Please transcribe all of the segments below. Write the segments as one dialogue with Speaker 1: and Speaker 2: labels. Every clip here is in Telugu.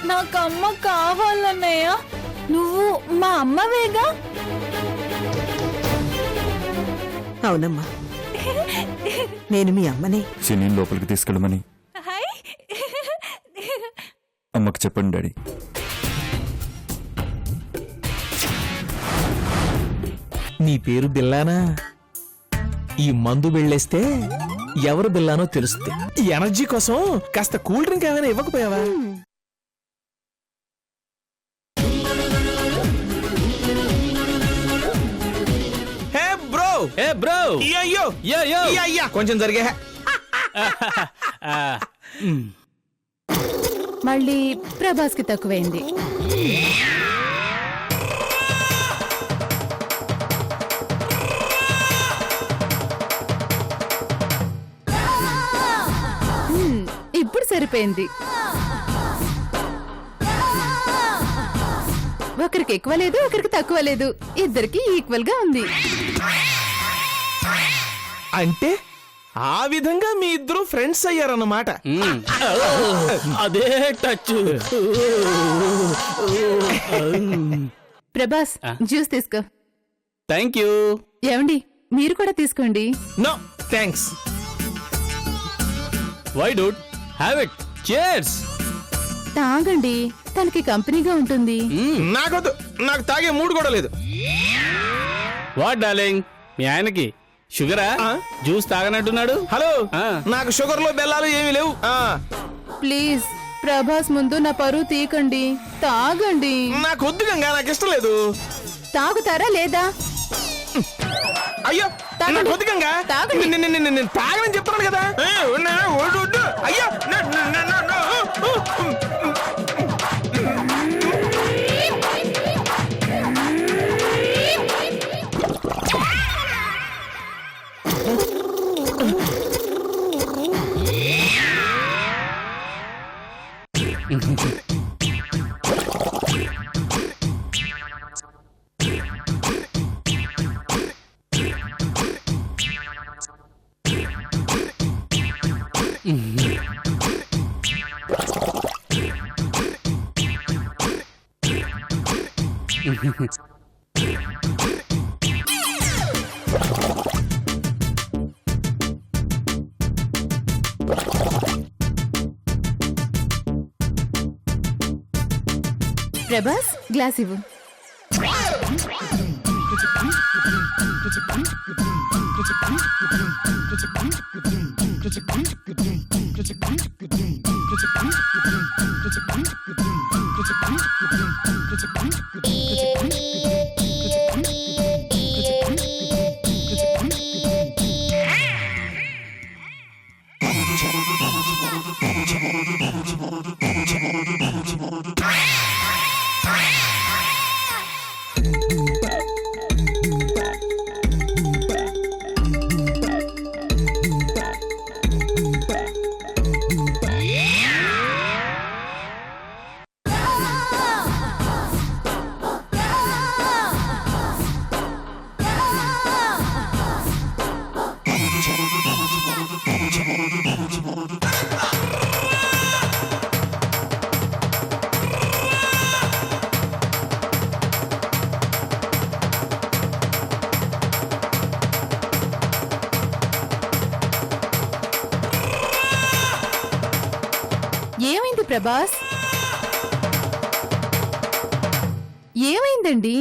Speaker 1: నాకు అమ్మ కావాలన్నయ్య. నువ్వు మా అమ్మవేగా?
Speaker 2: అవునమ్మా, నేను మీ అమ్మని.
Speaker 3: శని లోపలికి తీసుకెళ్ళమని అమ్మకి చెప్పండి డాడీ.
Speaker 4: నీ పేరు బిల్లానా? ఈ మందు వెళ్ళేస్తే ఎవరు బిల్లానో తెలుస్తుంది. ఈ ఎనర్జీ కోసం కాస్త కూల్ డ్రింక్ ఏమైనా ఇవ్వకపోయావా? హే బ్రో,
Speaker 5: ఏ బ్రో,
Speaker 4: అయ్యో
Speaker 5: యో యో,
Speaker 4: అయ్యా కొంచెం జరిగే.
Speaker 1: మళ్ళీ ప్రభాస్ కి తక్కువైంది. ఇప్పుడు సరిపోయింది. ఒకరికి ఎక్కువ లేదు, ఒకరికి తక్కువ లేదు, ఇద్దరికి ఈక్వల్ గా ఉంది.
Speaker 4: అంటే ఆ విధంగా మీ ఇద్దరు ఫ్రెండ్స్ అయ్యారన్నమాట.
Speaker 5: అదే టచ్.
Speaker 1: ప్రభాస్, జ్యూస్ తీసుకో.
Speaker 5: Thank you.
Speaker 1: ఏమండి, మీరు కూడా తీసుకోండి.
Speaker 4: No thanks.
Speaker 5: Why dude have it. Cheers.
Speaker 1: తాగండి, తనకి కంపెనీగా ఉంటుంది.
Speaker 4: నాకొద్దు, నాకు తాగే మూడు కూడా లేదు.
Speaker 5: వాట్ డార్లింగ్, మీ ఆయనకి షుగరా? జ్యూస్ తాగనట్టున్నాడు.
Speaker 4: హలో, నాకు షుగర్ లో బెల్లాలు ఏమీ లేవు.
Speaker 1: ప్లీజ్ ప్రభాస్ ముందు నా పరువు తీయకండి, తాగండి.
Speaker 4: నాకు వద్దు గంగా, నాకు ఇష్టం లేదు.
Speaker 1: తాగుతారా లేదా?
Speaker 4: అయ్యో నాకు వద్దు గంగా, నేను తాగని చెప్తున్నాను కదా. అయ్యో
Speaker 1: ప్రభాస్, గ్లాస్ ఇవ్వు. ఏమైంది ప్రభాస్? ఏమైందండి?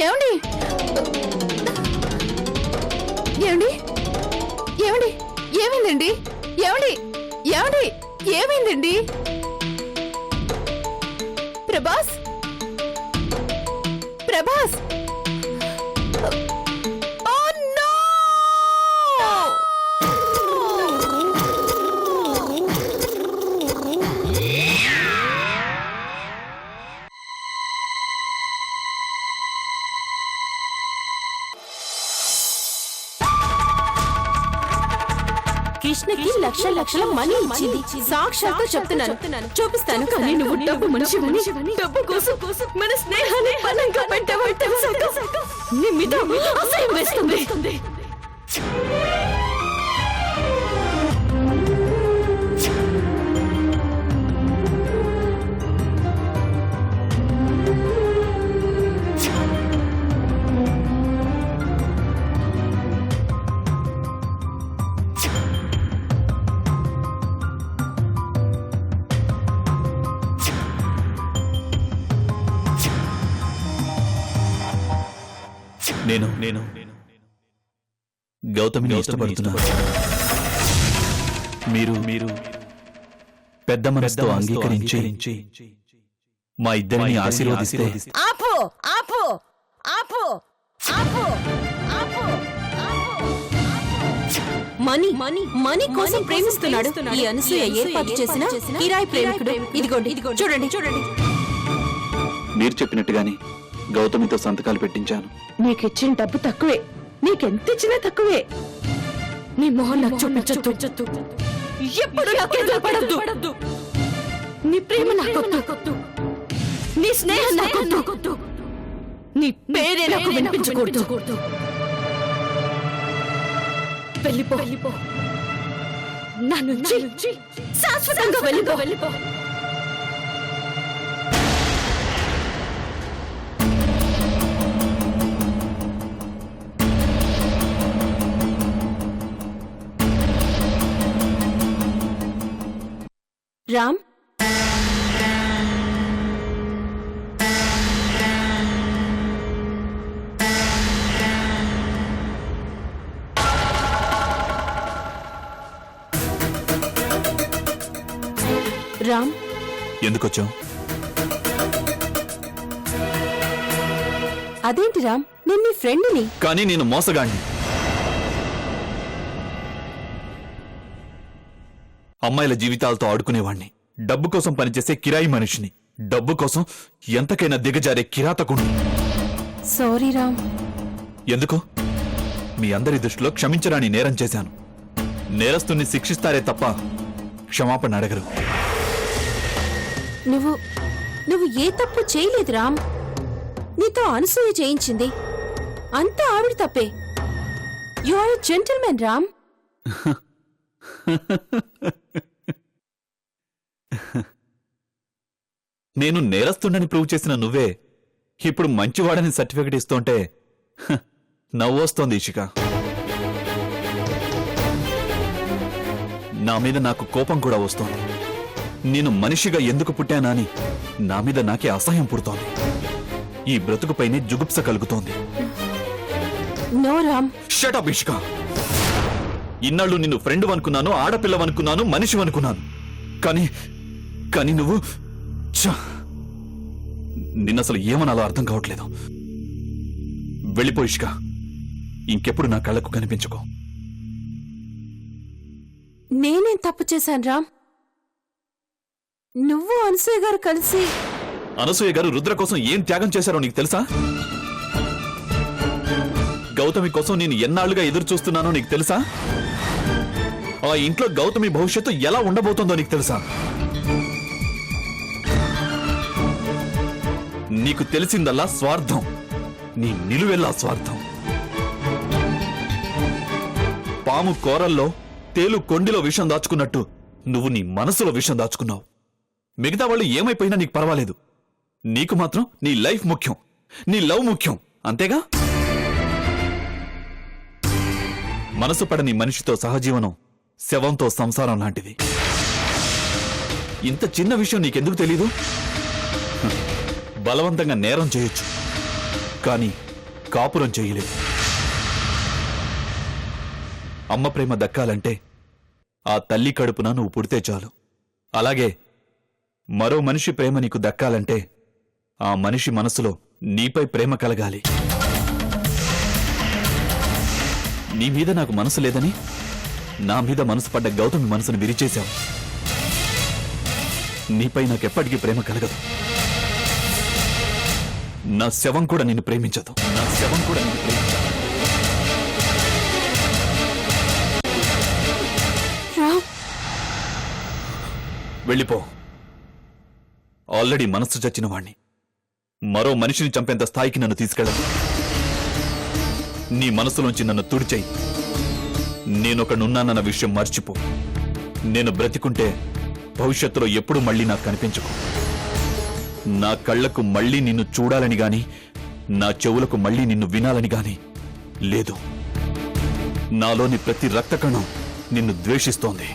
Speaker 1: ఏమండి? ఏమండి? ఏమండి? ఏమైందండి? ఏమండి? ఏమండి? ఏమైందండి? ప్రభాస్, ప్రభాస్! Oh no!
Speaker 6: కృష్ణకి లక్షల మనీ ఇచ్చింది. సాక్షాత్తు చెప్తున్నాను, చూపిస్తాను. కానీ నువ్వు డబ్బు మనిషివని, డబ్బు కోసం మన స్నేహాన్ని పణంగా పెట్టావంటే నీ మీద అసహ్యం వేస్తుంది.
Speaker 7: నేను గౌతమిని ఇష్టపడుతున్నాను. మీరు పెద్ద మనసుతో అంగీకరించి మా ఇద్దరిని ఆశీర్వదిస్తే
Speaker 6: ఆపు ఆపు ఆపు ఆపు ఆపు మనీ కోసం ప్రేమిస్తున్నాడు ఈ అనసూయ ఏర్పాటు చేసిన కిరాయి ప్రేమికుడు. ఇదిగోండి చూడండి.
Speaker 7: మీరు చెప్పినట్టుగానే గౌతమితో సంతకాలు పెట్టించాను.
Speaker 6: నీకిచ్చిన డబ్బు తక్కువే, నీకెంత ఇచ్చినా తక్కువే. నీ మొహం నాకు చూపించొద్దు. ఎప్పుడు నాకెదురు పడద్దు. నీ ప్రేమ నాకొద్దు, నీ స్నేహం నాకొద్దు, నీ పేరే నాకు వినిపించకూడదు. వెళ్ళిపో, నా నుంచి శాశ్వతంగా వెళ్ళిపో. రామ్,
Speaker 7: ఎందుకొచ్చావు?
Speaker 6: అదేంటి రామ్, నేను నీ ఫ్రెండ్ని.
Speaker 7: కానీ నేను మోసగాణ్ణి. అమ్మాయిల జీవితాలతో ఆడుకునేవాణ్ణి, డబ్బు కోసం పనిచేసే కిరాయి మనిషిని, డబ్బు కోసం ఎంతకైనా దిగజారే కిరాతకుణ్ణి.
Speaker 6: సారీ రామ్.
Speaker 7: ఎందుకు? మీ అందరి దృష్టిలో క్షమించరాని నేరం చేశాను. నేరస్తుని శిక్షిస్తారే తప్ప క్షమాపణ అడగరు.
Speaker 6: నువ్వు ఏ తప్పు చేయలేదు రామ్. నీతో అనసూయ చేయించింది, అంతా ఆవిడ తప్పే. You are a gentlemen Ram.
Speaker 7: నేను నేరస్తుండని ప్రూవ్ చేసిన నువ్వే ఇప్పుడు మంచివాడని సర్టిఫికెట్ ఇస్తుంటే నవ్వొస్తోంది ఇషిక. నా మీద నాకు కోపం కూడా వస్తోంది. నేను మనిషిగా ఎందుకు పుట్టానా అని నా మీద నాకే అసహ్యం పుడుతోంది. ఈ బ్రతుకుపైనే జుగుప్స కలుగుతోంది.
Speaker 6: No Ram.
Speaker 7: Shut up Ishika. ఇన్నాళ్ళు నిన్ను ఫ్రెండ్ అనుకున్నాను, ఆడపిల్లవనుకున్నాను, మనిషి అనుకున్నాను. కానీ నువ్వు నిన్నసలు ఏమనాలో అర్థం కావట్లేదు. వెళ్ళిపో ఇషిక. ఇంకెప్పుడు నా కళ్ళకు కనిపించుకో.
Speaker 6: నేనేం తప్పు చేశాను రామ్? నువ్వు అనసూయ గారు కలిసి.
Speaker 7: అనసూయ గారు రుద్ర కోసం ఏం త్యాగం చేశారో నీకు తెలుసా? గౌతమి కోసం నేను ఎన్నాళ్లుగా ఎదురు చూస్తున్నానో నీకు తెలుసా? ఆ ఇంట్లో గౌతమి భవిష్యత్తు ఎలా ఉండబోతోందో నీకు తెలుసా? నీకు తెలిసిందల్లా స్వార్థం, నీ నిలువెల్లా స్వార్థం. పాము కోరల్లో, తేలు కొండిలో విషం దాచుకున్నట్టు నువ్వు నీ మనసులో విషం దాచుకున్నావు. మిగతా వాళ్ళు ఏమైపోయినా నీకు పర్వాలేదు. నీకు మాత్రం నీ లైఫ్ ముఖ్యం, నీ లవ్ ముఖ్యం, అంతేగా? మనసు పడని మనిషితో సహజీవనం శవంతో సంసారం లాంటిది. ఇంత చిన్న విషయం నీకెందుకు తెలీదు? బలవంతంగా నేరం చేయొచ్చు, కానీ కాపురం చేయలేదు. అమ్మ ప్రేమ దక్కాలంటే ఆ తల్లి కడుపున నువ్వు పుడితే చాలు. అలాగే మరో మనిషి ప్రేమ నీకు దక్కాలంటే ఆ మనిషి మనసులో నీపై ప్రేమ కలగాలి. నీ మీద నాకు మనసు లేదని నా మీద మనసు పడ్డ గౌతమి మనసును విరిచేశావు. నీపై నాకెప్పటికీ ప్రేమ కలగదు. నా శవం కూడా నిన్ను ప్రేమించదు. నా శవం కూడా నిన్ను ప్రేమించదు. వెళ్ళిపో. ఆల్రెడీ మనస్సు చచ్చిన వాణ్ణి మరో మనిషిని చంపేంత స్థాయికి నన్ను తీసుకెళ్ళదు. నీ మనసులోంచి నన్ను తుడిచేయి. నేనొకడున్నానన్న విషయం మర్చిపో. నేను బ్రతికుంటే భవిష్యత్తులో ఎప్పుడు మళ్ళీ నాకు కనిపించకు. నా కళ్లకు మళ్ళీ నిన్ను చూడాలని గాని, నా చెవులకు మళ్ళీ నిన్ను వినాలని గాని లేదు. నాలోని ప్రతి రక్తకణం నిన్ను ద్వేషిస్తోంది.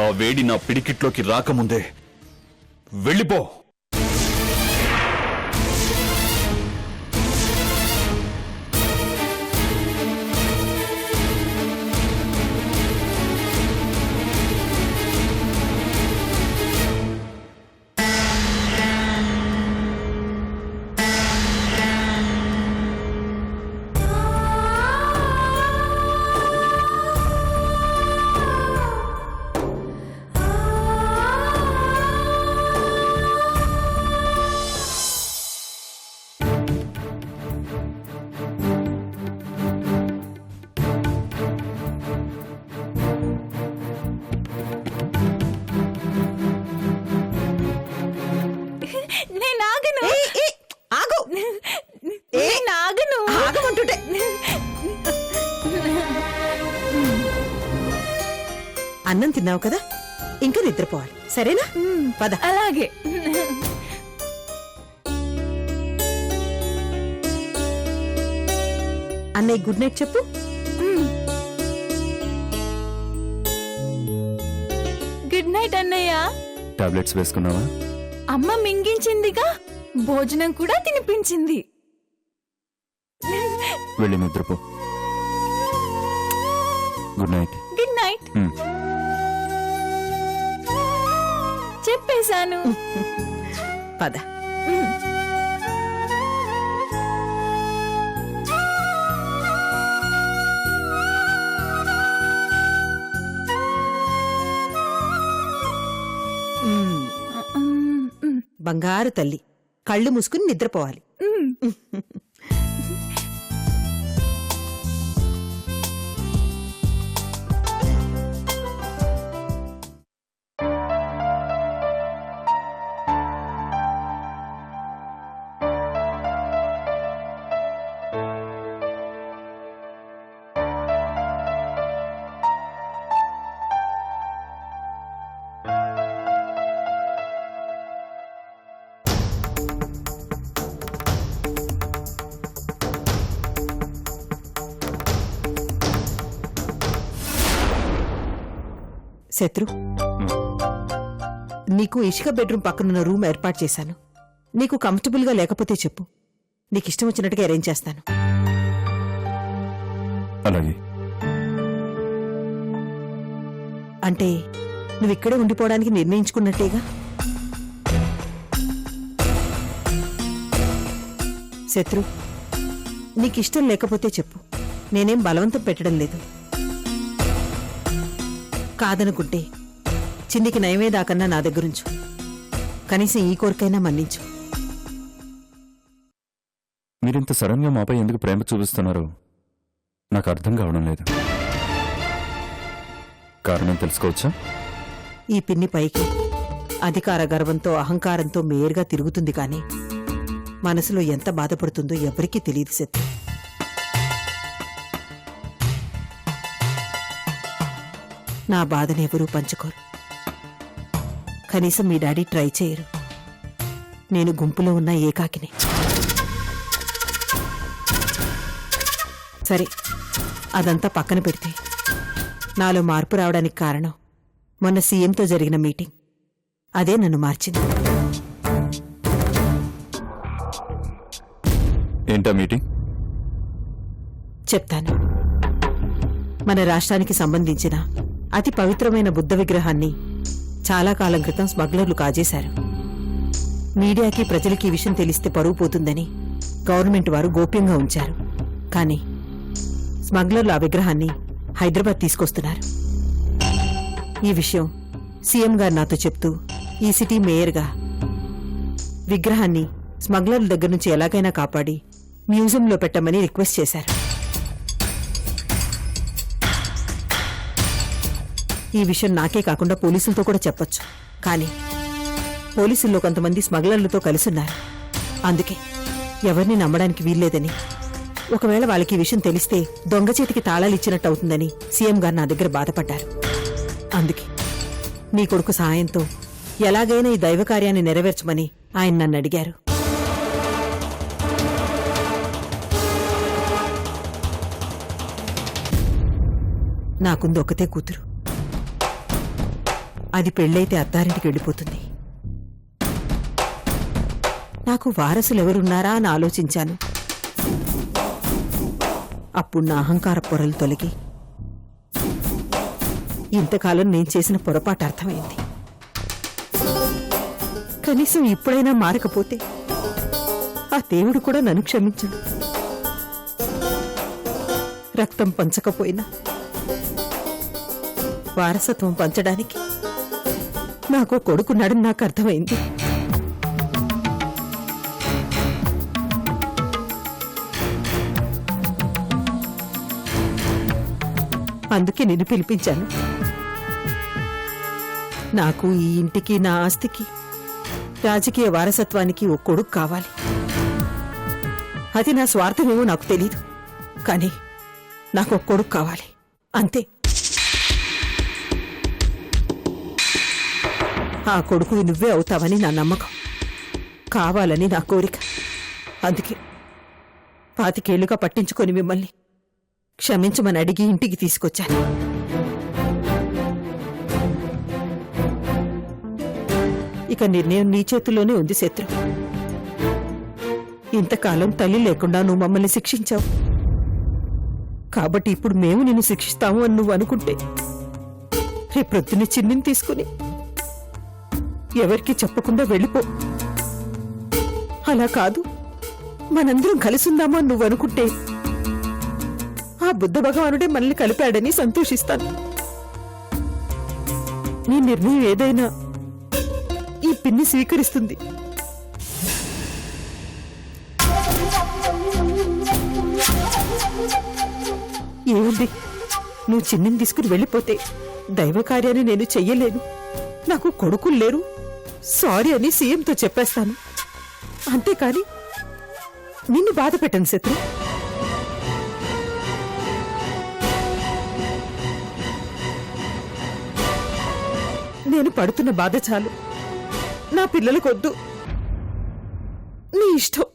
Speaker 7: ఆ వేడి నా పిడికిట్లోకి రాకముందే వెళ్ళిపో.
Speaker 6: నేను ఆగను.
Speaker 2: ఆగు.
Speaker 6: నేను ఆగను.
Speaker 2: ఆగమంటుంటే అన్నం తిన్నావు కదా, ఇంకా నిద్రపోవాలి. సరేనా? పద.
Speaker 6: అలాగే.
Speaker 2: అన్నయ్య గుడ్ నైట్ చెప్పు.
Speaker 6: గుడ్ నైట్ అన్నయ్య.
Speaker 3: టాబ్లెట్స్ వేసుకున్నావా?
Speaker 6: అమ్మ మింగించిందిగా, భోజనం కూడా తినిపించింది.
Speaker 3: వెళ్ళి నిద్రపో. Good night.
Speaker 6: Good night. చెప్పేశాను.
Speaker 2: పద. బంగారు తల్లి, కళ్ళు మూసుకుని నిద్రపోవాలి. శత్రు, నీకు ఇష్క బెడ్రూమ్ పక్కనున్న రూమ్ ఏర్పాటు చేశాను. నీకు కంఫర్టబుల్గా లేకపోతే చెప్పు, నీకు ఇష్టం వచ్చినట్టుగా అరేంజ్ చేస్తాను.
Speaker 3: అలాగే.
Speaker 2: అంటే నువ్వు ఇక్కడే ఉండిపోవడానికి నిర్ణయించుకున్నట్టేగా? శత్రు, నీకిష్టం లేకపోతే చెప్పు, నేనేం బలవంతం పెట్టడం లేదు. కాదనుకుంటే చిందికి నయమే దాకన్నా నా దగ్గరుంచు. కనీసం ఈ కోరికైనా మన్నించు.
Speaker 3: మీరింత సడన్ గా మాపై ఎందుకు ప్రేమ చూపిస్తున్నారో నాకు అర్థం కావడం లేదు. కారణం తెలుసుకోవచ్చా?
Speaker 2: ఈ పిన్ని పైకి అధికార గర్వంతో అహంకారంతో మేయర్గా తిరుగుతుంది కానీ మనసులో ఎంత బాధపడుతుందో ఎవరికీ తెలియదు శత్రు. నా బాధని ఎవరూ పంచుకోరు. కనీసం మీ డాడీ ట్రై చేయరు. నేను గుంపులో ఉన్న ఏకాకిని. సరే, అదంతా పక్కన పెడితే నాలో మార్పు రావడానికి కారణం మొన్న సీఎంతో జరిగిన మీటింగ్. అదే నన్ను మార్చింది.
Speaker 3: ఏంటా మీటింగ్?
Speaker 2: చెప్తాను. మన రాష్ట్రానికి సంబంధించిన అతి పవిత్రమైన బుద్ధ విగ్రహాన్ని చాలా కాలం క్రితం స్మగ్లర్లు కాజేశారు. మీడియాకి ప్రజలకి ఈ విషయం తెలిస్తే పరువు పోతుందని గవర్నమెంట్ వారు గోప్యంగా ఉంచారు. కానీ స్మగ్లర్లు ఆ విగ్రహాన్ని హైదరాబాద్ తీసుకొస్తున్నారు. ఈ విషయం సీఎం గారు నాతో చెప్తూ ఈ సిటీ మేయర్గా విగ్రహాన్ని స్మగ్లర్ల దగ్గర నుంచి ఎలాగైనా కాపాడి మ్యూజియంలో పెట్టమని రిక్వెస్ట్ చేశారు. ఈ విషయం నాకే కాకుండా పోలీసులతో కూడా చెప్పొచ్చు. కానీ పోలీసుల్లో కొంతమంది స్మగ్లర్లతో కలిసున్నారు. అందుకే ఎవరిని నమ్మడానికి వీల్లేదని, ఒకవేళ వాళ్ళకి ఈ విషయం తెలిస్తే దొంగ చేతికి తాళాలు ఇచ్చినట్టు అవుతుందని సీఎం గారు నా దగ్గర బాధపడ్డారు. అందుకే నీ కొడుకు సహాయంతో ఎలాగైనా ఈ దైవ కార్యాన్ని నెరవేర్చమని ఆయన నన్ను అడిగారు. నాకుంది ఒకతే కూతురు. అది పెళ్ళైతే అత్తారింటికి వెళ్ళిపోతుంది. నాకు వారసులెవరున్నారా అని ఆలోచించాను. అప్పుడు నా అహంకార పొరలు తొలగి ఇంతకాలం నేను చేసిన పొరపాటు అర్థమైంది. కనీసం ఇప్పుడైనా మారకపోతే ఆ దేవుడు కూడా నన్ను క్షమించడు. రక్తం పంచకపోయినా వారసత్వం పంచడానికి నాకు కొడుకున్నాడని నాకు అర్థమైంది. అందుకే నిన్ను పిలిపించాను. నాకు ఈ ఇంటికి, నా ఆస్తికి, రాజకీయ వారసత్వానికి ఓ కొడుకు కావాలి. అది నా స్వార్థమేమో నాకు తెలీదు, కానీ నాకు ఒక కొడుకు కావాలి, అంతే. ఆ కొడుకు నువ్వే అవుతావని నా నమ్మకం, కావాలని నా కోరిక. అందుకే 25 ఏళ్లుగా పట్టించుకొని మిమ్మల్ని క్షమించమని అడిగి ఇంటికి తీసుకొచ్చాను. ఇక నిర్ణయం నీ చేతుల్లోనే ఉంది శత్రు. ఇంతకాలం తల్లి లేకుండా నువ్వు మమ్మల్ని శిక్షించావు, కాబట్టి ఇప్పుడు మేము నిన్ను శిక్షిస్తాము అని నువ్వు అనుకుంటే రేపొద్దున చిన్నిని తీసుకుని ఎవరికీ చెప్పకుండా వెళ్ళిపో. అలా కాదు, మనందరం కలిసుందామా అని నువ్వు అనుకుంటే ఆ బుద్ధ భగవానుడే మనల్ని కలిపాడని సంతోషిస్తాను. నీ నిర్ణయం ఏదైనా ఈ పిన్ని స్వీకరిస్తుంది. ఏముంది, నువ్వు చిన్నిని తీసుకుని వెళ్ళిపోతే దైవ కార్యాన్ని నేను చెయ్యలేను, నాకు కొడుకులు లేరు, సారీ అని సీఎంతో చెప్పేస్తాను. అంతేకాని నిన్ను బాధ పెట్టను శత్రు. నేను పడుతున్న బాధ చాలు, నా పిల్లలకొద్దు. నీ ఇష్టం.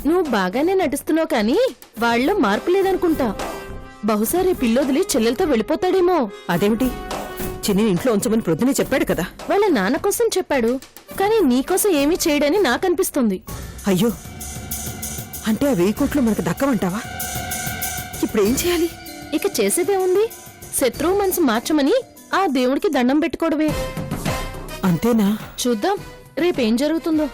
Speaker 6: నువ్వు బాగానే నటిస్తున్నావు కానీ వాళ్ళలో మార్పు లేదనుకుంటా. బహుశా రేపు పిల్లొదిలి చెల్లెలతో వెళ్ళిపోతాడేమో.
Speaker 2: అదేమిటి, చిన్ని ఇంట్లో ఉంచమని ప్రొద్దునే చెప్పాడు కదా.
Speaker 6: వాళ్ళ నాన్న కోసం చెప్పాడు, కానీ నీకోసం ఏమీ చేయడని నాకనిపిస్తుంది.
Speaker 2: అయ్యో, అంటే ఆ 1000 కోట్లు మనకు దక్కమంటావా? ఇప్పుడు ఏం చేయాలి?
Speaker 6: ఇక చేసేదే ఉంది, శత్రువు మనసు మార్చమని ఆ దేవుడికి దండం పెట్టుకోవడమే.
Speaker 2: అంతేనా?
Speaker 6: చూద్దాం రేపేం జరుగుతుందో.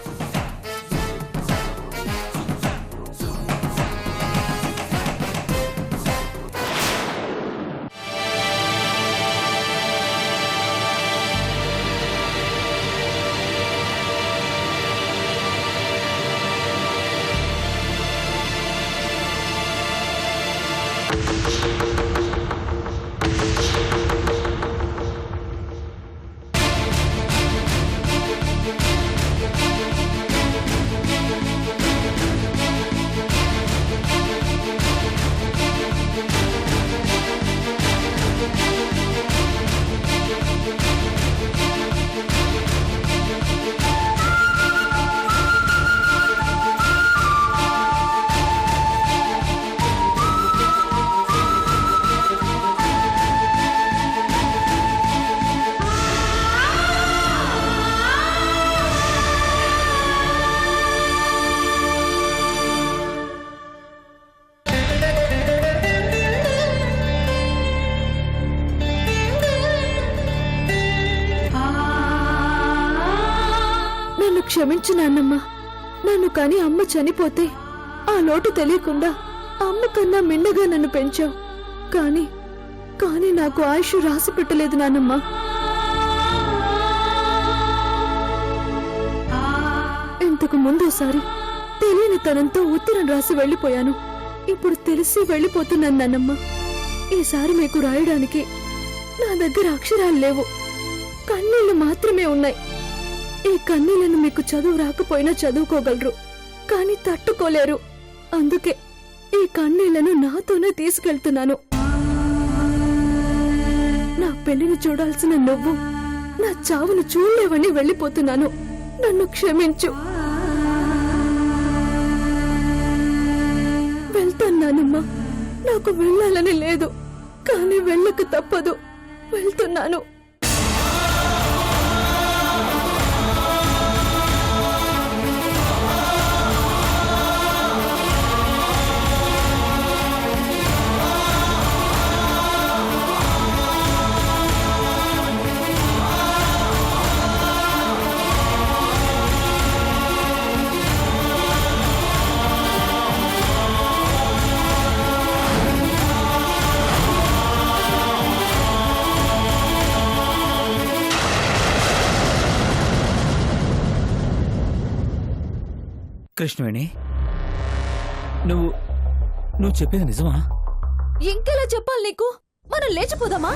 Speaker 6: క్షమించు నాన్నమ్మ. నన్ను కాని అమ్మ చనిపోతే ఆ లోటు తెలియకుండా అమ్మ కన్నా మిన్నగా నన్ను పెంచావు. కానీ కానీ నాకు ఆయుష్ రాసి పెట్టలేదు నాన్నమ్మ. ఇంతకు ముందోసారి తెలియని తనంతో ఉత్తరం రాసి వెళ్లిపోయాను. ఇప్పుడు తెలిసి వెళ్లిపోతున్నాను నాన్నమ్మ. ఈసారి మీకు రాయడానికి నా దగ్గర అక్షరాలు లేవు, కన్నీళ్లు మాత్రమే ఉన్నాయి. ఈ కన్నీళ్లను మీకు చదువు రాకపోయినా చదువుకోగలరు, కానీ తట్టుకోలేరు. అందుకే ఈ కన్నీళ్లను నాతోనే తీసుకెళ్తున్నాను. నా పెళ్లిని చూడాల్సిన నువ్వు నా చావును చూడలేవని వెళ్ళిపోతున్నాను. నన్ను క్షమించు. వెళ్తున్నానమ్మా. నాకు వెళ్ళాలని లేదు, కానీ వెళ్ళక తప్పదు. వెళ్తున్నాను.
Speaker 8: కృష్ణవేణి, నువ్వు చెప్పేది నిజమా?
Speaker 6: ఇంకెలా చెప్పాలి నీకు? మనం లేచిపోదామా?